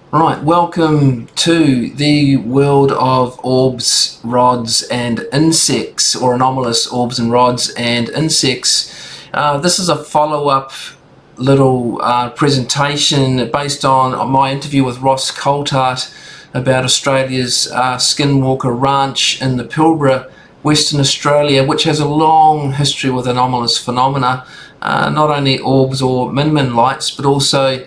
Right, welcome to the world of orbs, rods and insects, or anomalous orbs and rods and insects. This is a follow-up little presentation based on my interview with Ross Coulthart about Australia's Skinwalker Ranch in the Pilbara, Western Australia, which has a long history with anomalous phenomena, not only orbs or min-min lights, but also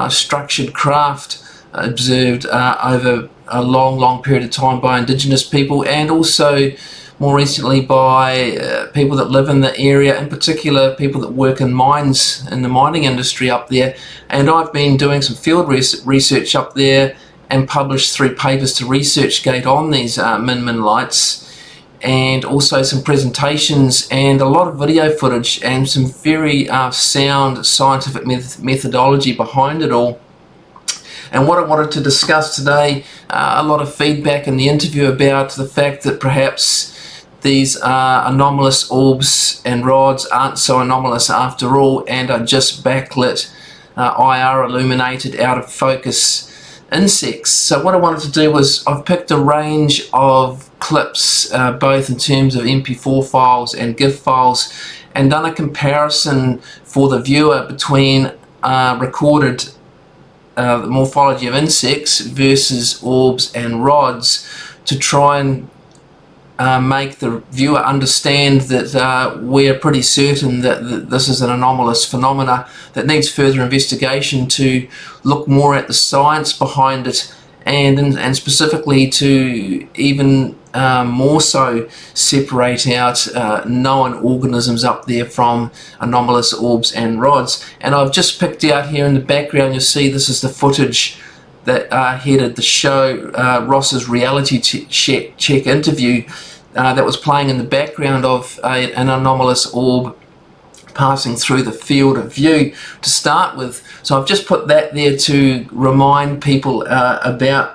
structured craft observed over a long period of time by Indigenous people, and also more recently by people that live in the area, in particular people that work in mines, in the mining industry up there. And I've been doing some field research up there and published 3 papers to ResearchGate on these min-min lights, and also some presentations and a lot of video footage and some very sound scientific methodology behind it all. And what I wanted to discuss today, a lot of feedback in the interview about the fact that perhaps these anomalous orbs and rods aren't so anomalous after all and are just backlit, IR illuminated, out of focus insects. So what I wanted to do was I've picked a range of clips, both in terms of MP4 files and GIF files, and done a comparison for the viewer between recorded the morphology of insects versus orbs and rods, to try and make the viewer understand that we're pretty certain that this is an anomalous phenomena that needs further investigation to look more at the science behind it, and specifically to even more so separate out known organisms up there from anomalous orbs and rods. And I've just picked out here in the background, you'll see this is the footage that headed the show, Ross's reality check interview, that was playing in the background of an anomalous orb passing through the field of view to start with. So I've just put that there to remind people about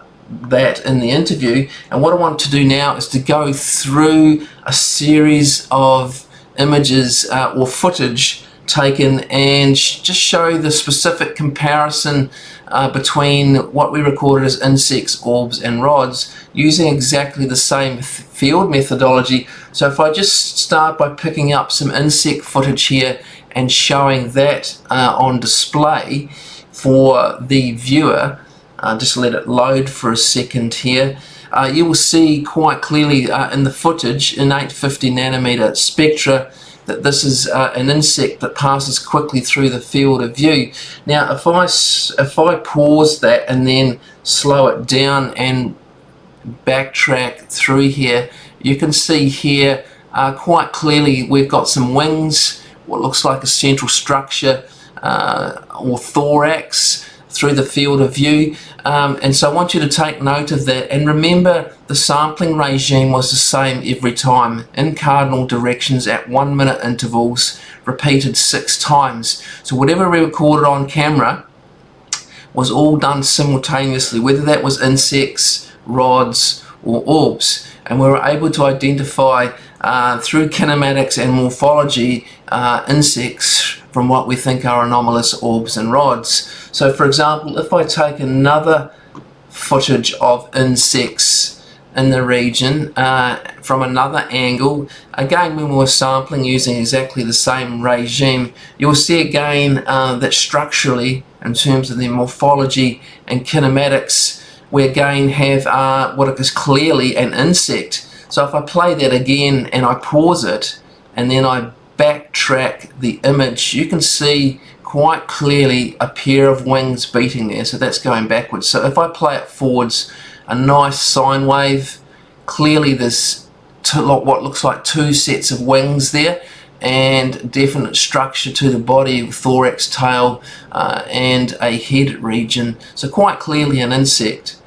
that in the interview. And what I want to do now is to go through a series of images or footage taken and just show the specific comparison between what we recorded as insects, orbs and rods, using exactly the same field methodology. So if I just start by picking up some insect footage here and showing that on display for the viewer, just let it load for a second here, you will see quite clearly in the footage in 850 nanometer spectra that this is an insect that passes quickly through the field of view. Now if I pause that and then slow it down and backtrack through here, you can see here quite clearly we've got some wings, what looks like a central structure or thorax through the field of view, and so I want you to take note of that. And remember, the sampling regime was the same every time, in cardinal directions at 1 minute intervals, repeated 6 times. So whatever we recorded on camera was all done simultaneously, whether that was insects, rods or orbs, and we were able to identify through kinematics and morphology insects from what we think are anomalous orbs and rods. So for example, if I take another footage of insects in the region from another angle, again when we were sampling using exactly the same regime, you'll see again that structurally, in terms of the morphology and kinematics, we again have what is clearly an insect. So if I play that again and I pause it and then I backtrack the image, you can see quite clearly a pair of wings beating there, so that's going backwards. So if I play it forwards, a nice sine wave, clearly there's what looks like 2 sets of wings there, and definite structure to the body, thorax, tail, and a head region, so quite clearly an insect.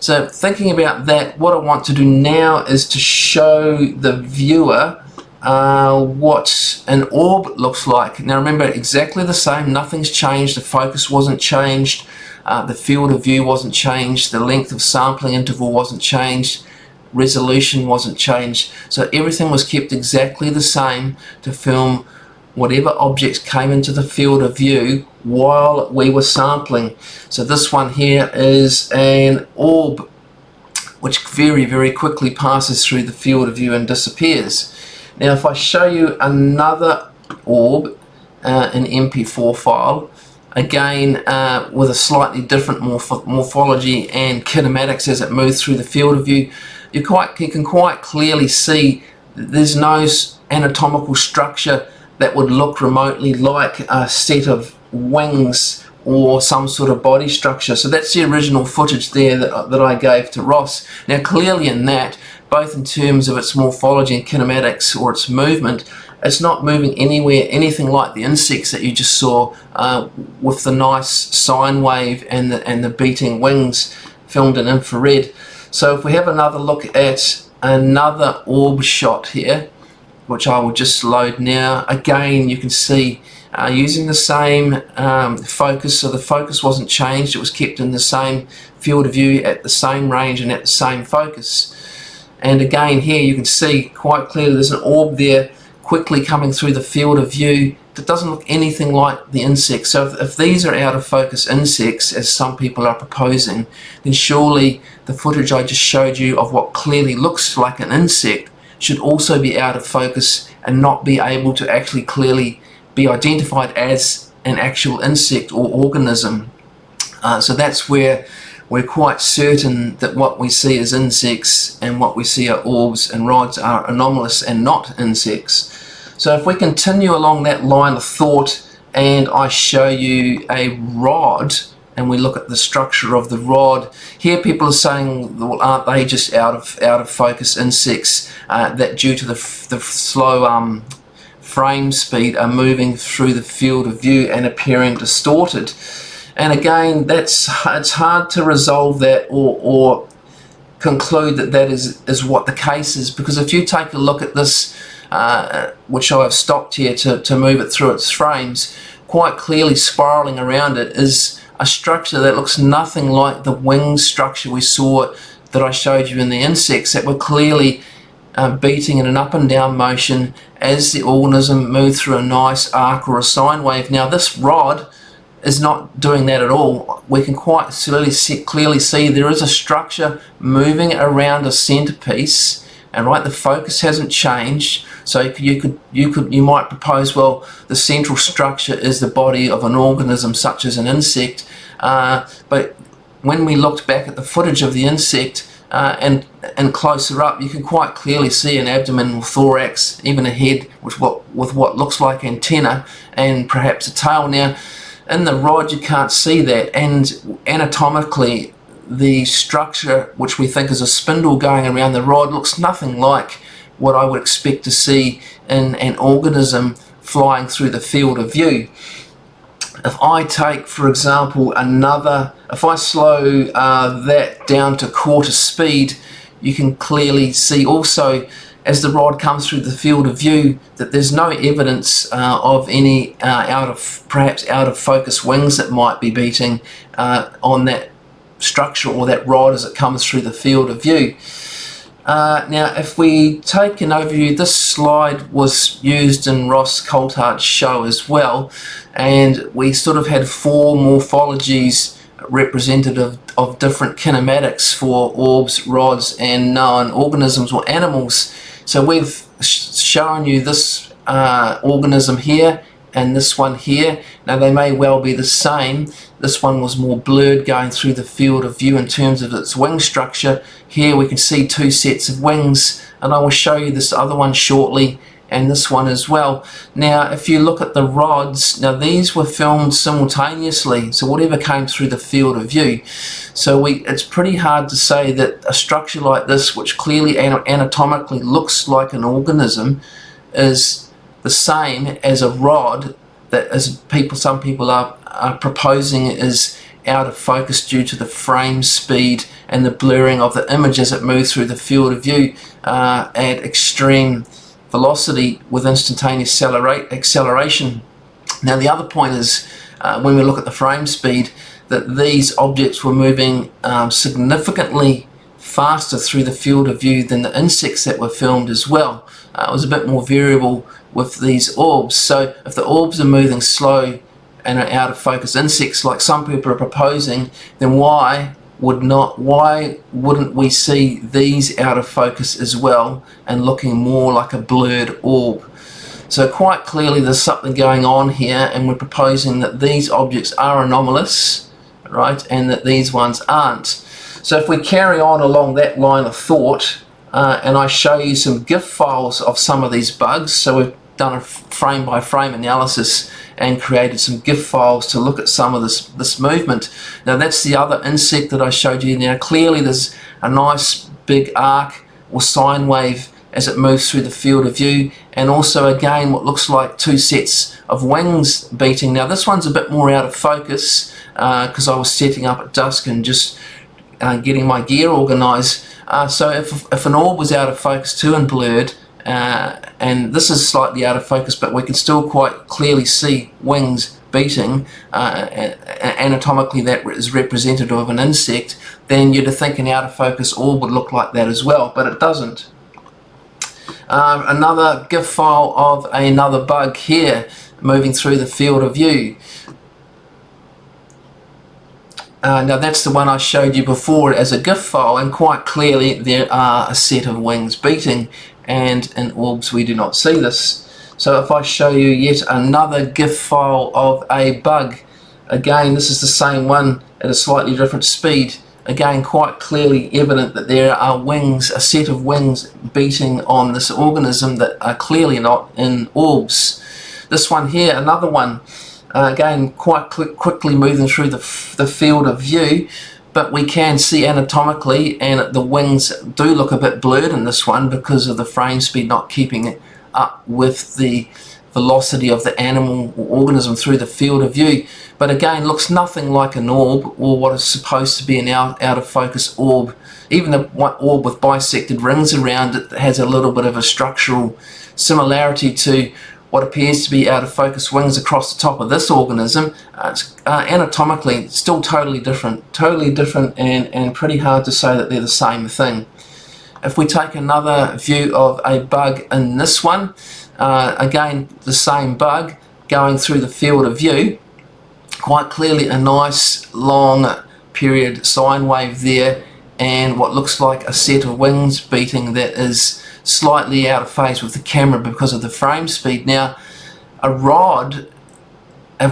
So thinking about that, what I want to do now is to show the viewer what an orb looks like. Now remember, exactly the same, nothing's changed, the focus wasn't changed, the field of view wasn't changed, the length of sampling interval wasn't changed, resolution wasn't changed, so everything was kept exactly the same to film whatever objects came into the field of view while we were sampling. So this one here is an orb which very, very quickly passes through the field of view and disappears. Now if I show you another orb, an MP4 file, again with a slightly different morphology and kinematics as it moves through the field of view, you can quite clearly see that there's no anatomical structure that would look remotely like a set of wings or some sort of body structure. So that's the original footage there that I gave to Ross. Now clearly in that, both in terms of its morphology and kinematics or its movement, it's not moving anywhere anything like the insects that you just saw with the nice sine wave and the beating wings filmed in infrared. So if we have another look at another orb shot here, which I will just load now, again you can see using the same focus, so the focus wasn't changed, it was kept in the same field of view at the same range and at the same focus. And again here you can see quite clearly there's an orb there quickly coming through the field of view that doesn't look anything like the insects. So if these are out of focus insects, as some people are proposing, then surely the footage I just showed you of what clearly looks like an insect should also be out of focus and not be able to actually clearly be identified as an actual insect or organism. So that's where we're quite certain that what we see as insects and what we see are orbs and rods are anomalous and not insects. So if we continue along that line of thought and I show you a rod and we look at the structure of the rod, here people are saying, well, aren't they just out of focus insects that due to the slow frame speed are moving through the field of view and appearing distorted? And again, it's hard to resolve that or conclude that is what the case is, because if you take a look at this, which I've stopped here to move it through its frames, quite clearly spiraling around it is a structure that looks nothing like the wing structure we saw that I showed you in the insects that were clearly beating in an up and down motion as the organism moved through a nice arc or a sine wave. Now this rod is not doing that at all. We can quite clearly see there is a structure moving around a centerpiece, and right, the focus hasn't changed. So you might propose, well, the central structure is the body of an organism such as an insect, but when we looked back at the footage of the insect and closer up, you can quite clearly see an abdomen or thorax, even a head with what looks like antenna and perhaps a tail. Now in the rod you can't see that, and anatomically the structure, which we think is a spindle going around the rod, looks nothing like what I would expect to see in an organism flying through the field of view. If I take, for example, if I slow that down to quarter speed, you can clearly see also as the rod comes through the field of view that there's no evidence of any perhaps out of focus wings that might be beating on that structure or that rod as it comes through the field of view. Now if we take an overview, this slide was used in Ross Coulthard's show as well, and we sort of had 4 morphologies representative of different kinematics for orbs, rods and known organisms or animals. So we've shown you this organism here and this one here. Now they may well be the same. This one was more blurred going through the field of view in terms of its wing structure. Here we can see 2 sets of wings, and I will show you this other one shortly and this one as well. Now if you look at the rods, now these were filmed simultaneously, so whatever came through the field of view. So it's pretty hard to say that a structure like this, which clearly anatomically looks like an organism, is the same as a rod that some people are proposing is out of focus due to the frame speed and the blurring of the image as it moves through the field of view at extreme velocity with instantaneous acceleration. Now the other point is when we look at the frame speed, that these objects were moving significantly faster through the field of view than the insects that were filmed as well. It was a bit more variable with these orbs. So if the orbs are moving slow and an out of focus insects like some people are proposing, then why wouldn't we see these out of focus as well and looking more like a blurred orb? So quite clearly there's something going on here, and we're proposing that these objects are anomalous, right, and that these ones aren't. So if we carry on along that line of thought, and I show you some GIF files of some of these bugs, so we've done a frame by frame analysis and created some GIF files to look at some of this movement. Now that's the other insect that I showed you. Now clearly there's a nice big arc or sine wave as it moves through the field of view, and also again what looks like two sets of wings beating. Now this one's a bit more out of focus because I was setting up at dusk and just getting my gear organized. So if an orb was out of focus too and blurred, and this is slightly out of focus, but we can still quite clearly see wings beating, anatomically that is representative of an insect, then you'd think an out of focus orb would look like that as well, but it doesn't. Another GIF file of another bug here moving through the field of view. Now that's the one I showed you before as a GIF file, and quite clearly there are a set of wings beating, and in orbs we do not see this. So if I show you yet another GIF file of a bug, again this is the same one at a slightly different speed, again quite clearly evident that there are wings, a set of wings beating on this organism that are clearly not in orbs. This one here, another one, again quite quickly moving through the field of view, but we can see anatomically, and the wings do look a bit blurred in this one because of the frame speed not keeping up with the velocity of the animal or organism through the field of view. But again looks nothing like an orb or what is supposed to be an out of focus orb. Even the one orb with bisected rings around it has a little bit of a structural similarity to what appears to be out of focus wings across the top of this organism. Anatomically still totally different and pretty hard to say that they're the same thing. If we take another view of a bug in this one, again the same bug going through the field of view, quite clearly a nice long period sine wave there, and what looks like a set of wings beating that is slightly out of phase with the camera because of the frame speed. Now a rod,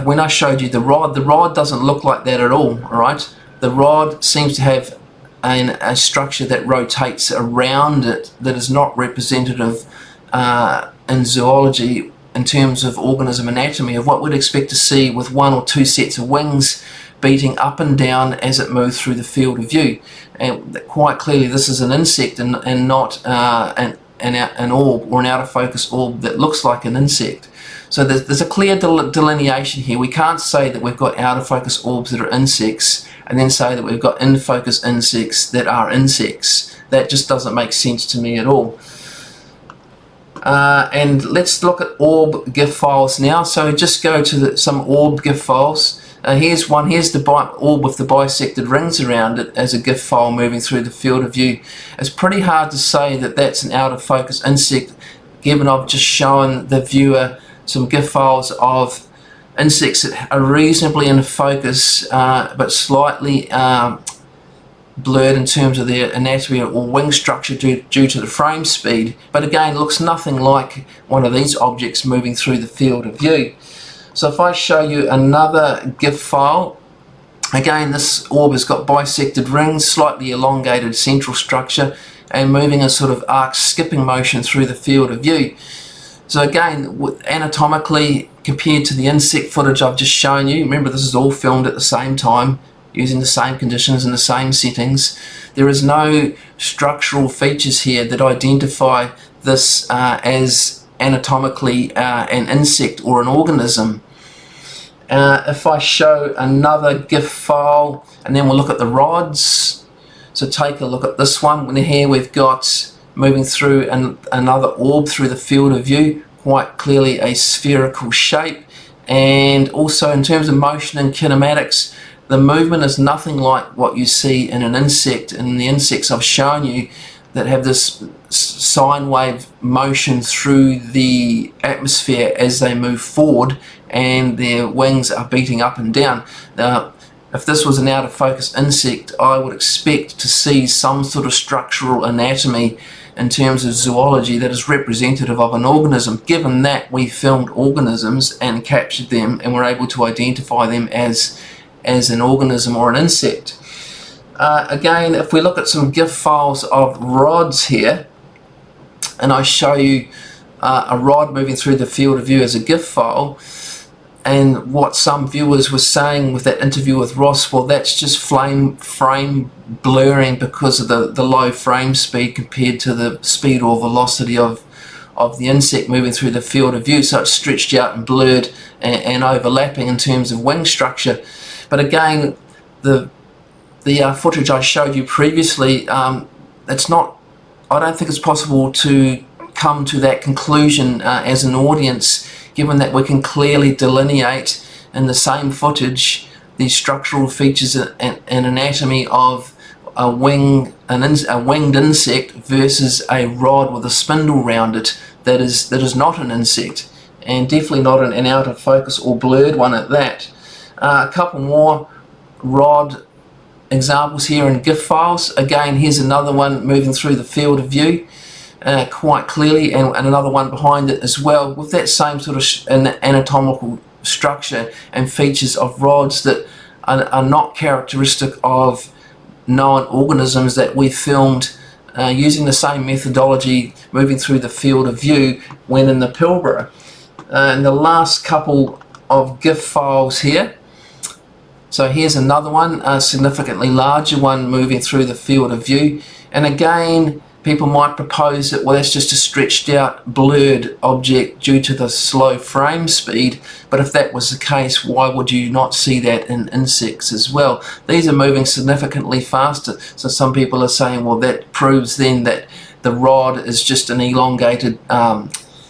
when I showed you the rod doesn't look like that at all. Alright, the rod seems to have a structure that rotates around it that is not representative in zoology in terms of organism anatomy of what we'd expect to see with one or two sets of wings beating up and down as it moves through the field of view. And quite clearly this is an insect and not an orb or an out of focus orb that looks like an insect. So there's a clear delineation here. We can't say that we've got out of focus orbs that are insects and then say that we've got in focus insects that are insects. That just doesn't make sense to me at all. And let's look at orb GIF files now. So just go to some orb GIF files. Here's one. Here's the orb with the bisected rings around it as a GIF file moving through the field of view. It's pretty hard to say that that's an out of focus insect, given I've just shown the viewer some GIF files of insects that are reasonably in focus, but slightly blurred in terms of their anatomy or wing structure due to the frame speed. But again, looks nothing like one of these objects moving through the field of view. So if I show you another GIF file, again this orb has got bisected rings, slightly elongated central structure, and moving a sort of arc skipping motion through the field of view. So again, anatomically compared to the insect footage I've just shown you, remember this is all filmed at the same time, using the same conditions and the same settings, there is no structural features here that identify this as anatomically an insect or an organism. If I show another GIF file, and then we'll look at the rods. So take a look at this one. Here we've got moving through another orb through the field of view, quite clearly a spherical shape, and also in terms of motion and kinematics, the movement is nothing like what you see in an insect. In the insects I've shown you, that have this sine wave motion through the atmosphere as they move forward, and their wings are beating up and down. Now, if this was an out of focus insect, I would expect to see some sort of structural anatomy in terms of zoology that is representative of an organism, given that we filmed organisms and captured them and were able to identify them as an organism or an insect. Again, if we look at some GIF files of rods here, and I show you a rod moving through the field of view as a GIF file, and what some viewers were saying with that interview with Ross, well, that's just frame blurring because of the low frame speed compared to the speed or velocity of the insect moving through the field of view, so it's stretched out and blurred and overlapping in terms of wing structure. But again, the footage I showed you previously, it's not, I don't think it's possible to come to that conclusion as an audience, given that we can clearly delineate in the same footage the structural features and anatomy of a winged insect versus a rod with a spindle around it that is not an insect, and definitely not an out of focus or blurred one at that. A couple more rod examples here in GIF files. Again, here's another one moving through the field of view quite clearly, and another one behind it as well, with that same sort of anatomical structure and features of rods that are not characteristic of known organisms that we filmed using the same methodology moving through the field of view when in the Pilbara. And the last couple of GIF files here. So here's another one, a significantly larger one moving through the field of view. And again, people might propose that, well, that's just a stretched out, blurred object due to the slow frame speed. But if that was the case, why would you not see that in insects as well? These are moving significantly faster. So some people are saying, well, that proves then that the rod is just an elongated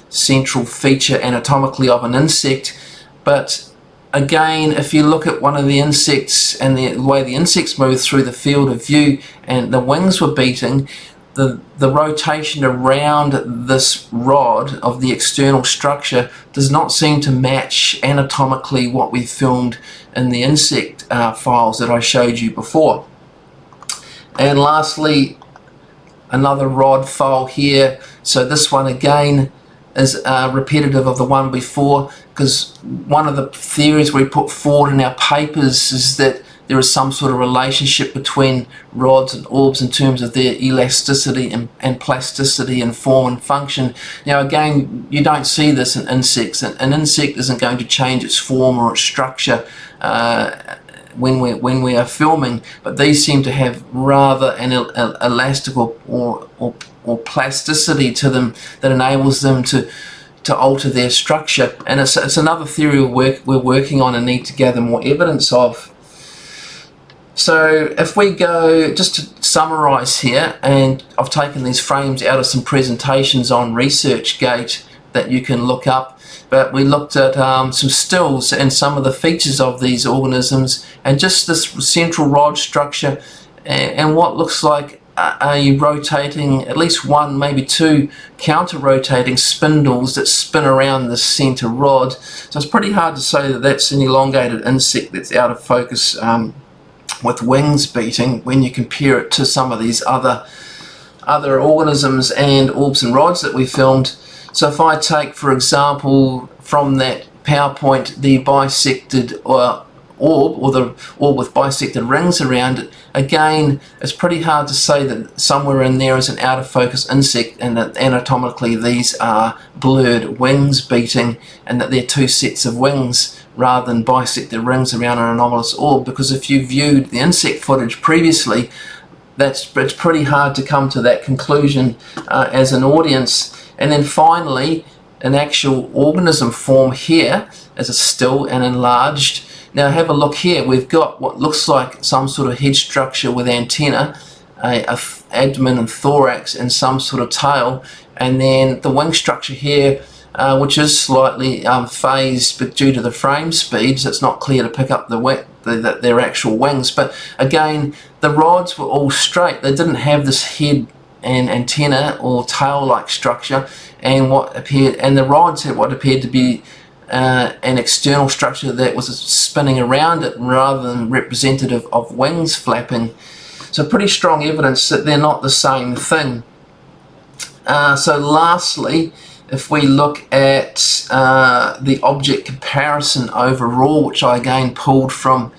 central feature anatomically of an insect. But again, if you look at one of the insects and the way the insects move through the field of view and the wings were beating, the rotation around this rod of the external structure does not seem to match anatomically what we filmed in the insect files that I showed you before. And lastly, another rod file here. So this one again is repetitive of the one before, because one of the theories we put forward in our papers is that there is some sort of relationship between rods and orbs in terms of their elasticity and plasticity and form and function. Now again, you don't see this in insects. An insect isn't going to change its form or its structure when we are filming, but these seem to have rather an elastic or plasticity to them that enables them to alter their structure. And it's another theory we're working on and need to gather more evidence of. So if we go, just to summarize here, and I've taken these frames out of some presentations on ResearchGate that you can look up, but we looked at some stills and some of the features of these organisms and just this central rod structure and what looks like a rotating, at least one, maybe two counter-rotating spindles that spin around the center rod. So it's pretty hard to say that that's an elongated insect that's out of focus with wings beating when you compare it to some of these other organisms and orbs and rods that we filmed. So if I take, for example, from that PowerPoint, the bisected orb, or the orb with bisected rings around it, again, it's pretty hard to say that somewhere in there is an out of focus insect and that anatomically these are blurred wings beating and that they're two sets of wings rather than bisected rings around an anomalous orb, because if you viewed the insect footage previously, it's pretty hard to come to that conclusion as an audience. And then finally, an actual organism form here as a still and enlarged. Now have a look here, we've got what looks like some sort of head structure with antenna, a abdomen and thorax and some sort of tail, and then the wing structure here, which is slightly phased, but due to the frame speeds it's not clear to pick up their actual wings. But again, the rods were all straight, they didn't have this head an antenna or tail-like structure, and the rods had what appeared to be an external structure that was spinning around it rather than representative of wings flapping. So pretty strong evidence that they're not the same thing. So lastly, if we look at the object comparison overall, which I again pulled from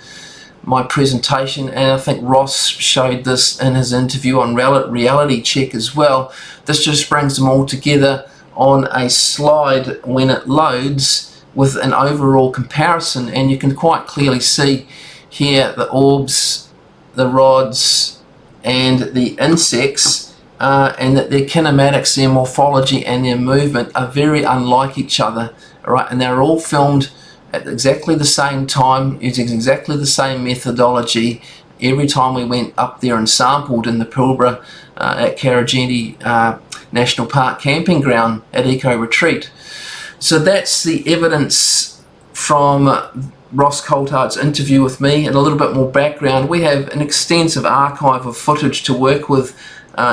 my presentation, and I think Ross showed this in his interview on Reality Check as well. This just brings them all together on a slide when it loads with an overall comparison, and you can quite clearly see here the orbs, the rods, and the insects, and that their kinematics, their morphology, and their movement are very unlike each other, right? And they're all filmed at exactly the same time, using exactly the same methodology every time we went up there and sampled in the Pilbara at Karrajenti National Park camping ground at Eco Retreat. So that's the evidence from Ross Coulthard's interview with me, and a little bit more background. We have an extensive archive of footage to work with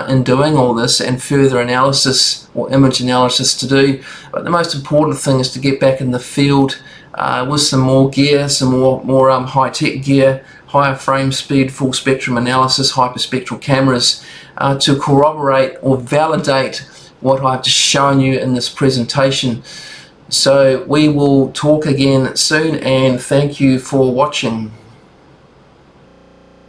in doing all this, and further analysis or image analysis to do. But the most important thing is to get back in the field with some more gear, some more high-tech gear, higher frame speed, full spectrum analysis, hyperspectral cameras to corroborate or validate what I've just shown you in this presentation. So we will talk again soon, and thank you for watching.